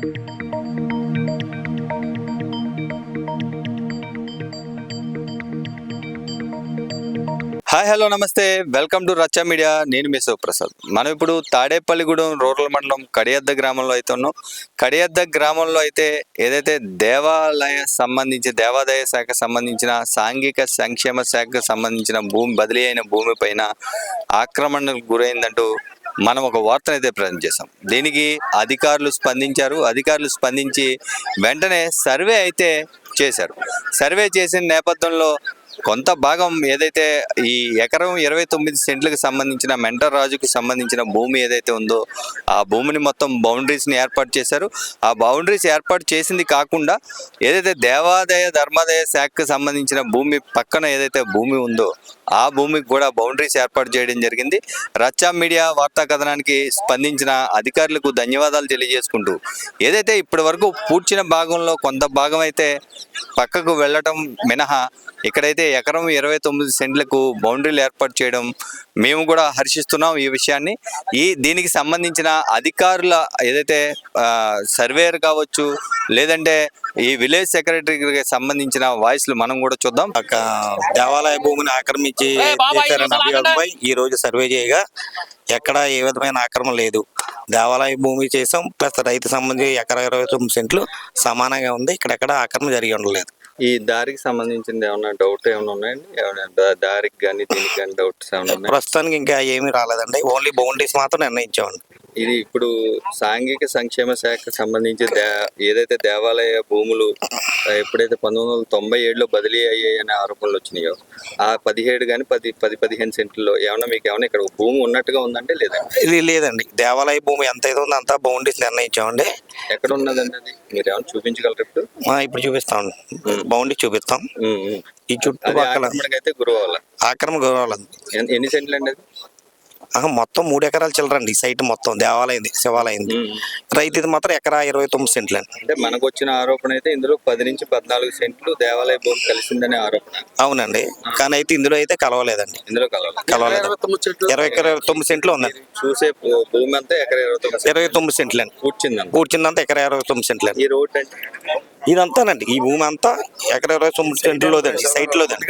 Hi hello నమస్తే, welcome to రచ్చా media. నేను మీ శివప్రసాద్. మనం ఇప్పుడు తాడేపల్లిగూడెం రూరల్ మండలం కడియద్ద గ్రామంలో అయితే ఉన్నాం. కడియద్ద గ్రామంలో అయితే ఏదైతే దేవాదాయ శాఖ సంబంధించిన సాంఘిక సంక్షేమ శాఖకు సంబంధించిన బదిలీ అయిన భూమి పైన ఆక్రమణకు గురైందంటూ మనం ఒక వార్తను అయితే ప్రజెంట్ చేసాం. దీనికి అధికారులు స్పందించి వెంటనే సర్వే అయితే చేశారు. సర్వే చేసిన నేపథ్యంలో కొంత భాగం ఏదైతే ఈ ఎకరం 29 సెంట్లకు సంబంధించిన మెంటర్ రాజుకు సంబంధించిన భూమి ఏదైతే ఉందో ఆ భూమిని మొత్తం బౌండరీస్ని ఏర్పాటు చేశారు. ఆ బౌండరీస్ ఏర్పాటు చేసింది కాకుండా ఏదైతే ధర్మాదాయ శాఖకు సంబంధించిన భూమి పక్కన ఏదైతే భూమి ఉందో ఆ భూమికి కూడా బౌండరీస్ ఏర్పాటు చేయడం జరిగింది. రచ్చా మీడియా వార్తా కథనానికి స్పందించిన అధికారులకు ధన్యవాదాలు తెలియజేసుకుంటూ ఏదైతే ఇప్పటి వరకు పూడ్చిన భాగంలో కొంత భాగం అయితే పక్కకు వెళ్ళటం మినహా ఇక్కడైతే ఎకరం 29 సెంట్లకు బౌండరీలు ఏర్పాటు చేయడం మేము కూడా హర్షిస్తున్నాం. ఈ విషయాన్ని దీనికి సంబంధించిన అధికారుల ఏదైతే సర్వేయర్ కావచ్చు, లేదంటే ఈ విలేజ్ సెక్రటరీకి సంబంధించిన వాయిస్లు మనం కూడా చూద్దాం. దేవాలయ భూమిని ఆక్రమించి చేశారని అభియోగంపై ఈ రోజు సర్వే చేయగా ఎక్కడ ఏ విధమైన ఆక్రమణ లేదు. దేవాలయ భూమి చేసాం, ప్లస్ రైతు సంబంధించి ఎకరా 29 సెంట్లు సమానంగా ఉంది. ఇక్కడెక్కడ ఆక్రమణ జరిగి ఉండలేదు. ఈ దారికి సంబంధించింది ఏమన్నా డౌట్ ఏమైనా ఉన్నాయండి? ఏమైనా దారికి కానీ దీనికి కానీ డౌట్స్ ఏమైనా ఉన్నాయి? ప్రస్తుతానికి ఇంకా ఏమీ రాలేదండి. ఓన్లీ బౌండరీస్ మాత్రం నిర్ణయించామండి. ఇది ఇప్పుడు సాంఘిక సంక్షేమ శాఖకు సంబంధించి ఏదైతే దేవాలయ భూములు ఎప్పుడైతే 1997లో బదిలీ అయ్యాయనే ఆరోపణలు వచ్చినాయో ఆ 17 కానీ 10-15 సెంట్లలో మీకు ఏమైనా ఇక్కడ భూమి ఉన్నట్టుగా ఉందంటే లేదండి? ఇది లేదండి. దేవాలయ భూమి ఎంత అయితే ఉందో అంతా బౌండరీస్ నిర్ణయించామండి. ఎక్కడ ఉన్నదండి అది? మీరు ఏమైనా చూపించగలరు? ఇప్పుడు చూపిస్తామండి. బౌండరీ చూపిస్తాం. ఈ చుట్టుపక్కల అయితే గురవాల ఆక్రమణ గురవాల ఎన్ని సెంట్లు అండి అది? మొత్తం 3 ఎకరాలు చిల్లరండి. ఈ సైట్ మొత్తం దేవాలయంది, శివాలయంది. రైతుది మాత్రం ఎకరా 29 సెంట్లు అండి. అంటే మనకు వచ్చిన ఆరోపణ అయితే ఇందులో 10 నుంచి 14 సెంట్లు దేవాలయ భూమి కలిసిందనే ఆరోపణ. అవునండి, కానీ అయితే ఇందులో అయితే కలవలేదండి. ఇందులో కలవలేదు. 29 సెంట్లు ఉందండి. చూసే భూమి అంతా ఎకరా 29 సెంట్లు అండి. కూర్చుందంతా ఎకరా 29 సెంట్లు అండి. ఈ రోడ్ అంటే ఇదంతానండి. ఈ భూమి అంతా ఎకరా 29 సెంట్లోదండి, సైట్ లోదండి.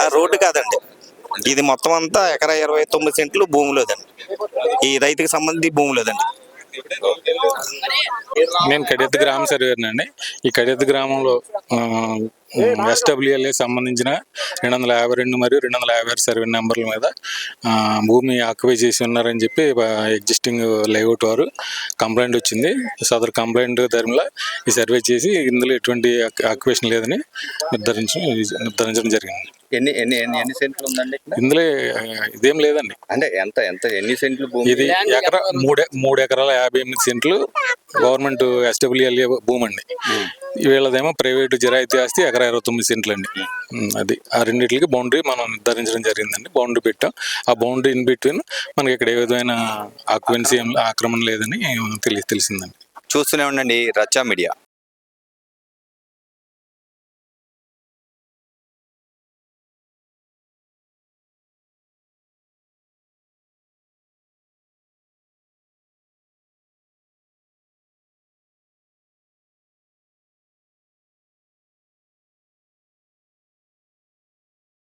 ఆ రోడ్డు కాదండి. ఇది మొత్తం అంతా ఎకరా 29 సెంట్లు భూమిలోదండి. ఈ రైతుకి సంబంధించి భూమిలోదండి. నేను కడియత్ గ్రామ సర్వేయర్ అండి. ఈ కడియత్ గ్రామంలో SWLA సంబంధించిన 252 మరియు 256 సర్వే నెంబర్ల మీద భూమి ఆక్యుపై చేసి ఉన్నారని చెప్పి ఎగ్జిస్టింగ్ లేఅవుట్ వారు కంప్లైంట్ వచ్చింది. సదరు కంప్లైంట్ ధర్మలా ఈ సర్వే చేసి ఇందులో ఎటువంటి ఆక్యుపేషన్ లేదని నిర్ధారించడం జరిగింది. ఎన్ని సెంట్లు ఉందండి ఇందులో? ఇదేం లేదండి. అంటే ఎన్ని సెంట్లు భూమి? ఇది ఎకరా 3 ఎకరాల 58 సెంట్లు గవర్నమెంట్ SWLA భూమి అండి. వీళ్ళదేమో ప్రైవేటు జిరాయితీ ఆస్తి ఎకరా 29 సెంట్లు అండి. అది ఆ రెండింటికి బౌండరీ మనం నిర్ధారించడం జరిగిందండి. బౌండరీ పెట్టాం. ఆ బౌండరీ ఇన్ బిట్వీన్ మనకి ఇక్కడ ఏ విధమైన ఆక్యుపెన్సీ ఆక్రమణ లేదని తెలిసిందండి. చూస్తూనే ఉండండి రచ్చా మీడియా.